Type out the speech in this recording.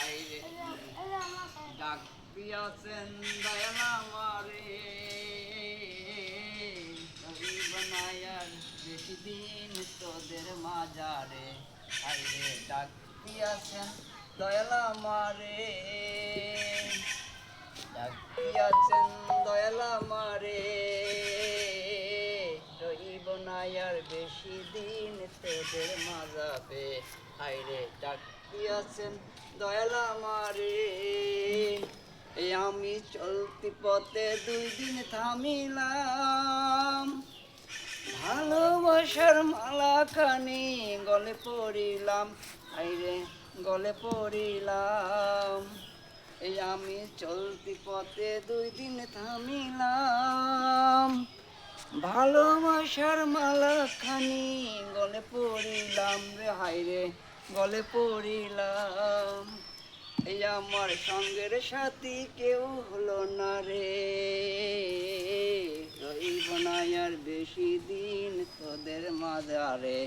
হাইরে ডাক দিয়াছেন দয়াল আমারে বানায়ার বেশি দিন তোদের মাজারে হাইরে ডাক দিয়াছেন দয়াল আমারে ডাক দিয়াছেন দয়াল আমারে রইব না আর বেশি দিন তোদের মাজাবে হাইরে ডাক দিয়াছেন দয়াল আমারে এই আমি চলতি পথে 2 দিন থামিলাম ভালোবাসার মালাখানি গলে পড়িলাম হাইরে গলে পড়িলাম এই আমি চলতি পথে 2 দিন থামিলাম ভালোবাসার মালাখানি গলে পড়িলাম রে হাইরে গলে পড়িলাম এই আমার সঙ্গের সাথী কেউ হলো না রে রইব না আর বেশি দিন তোদের মাঝারে।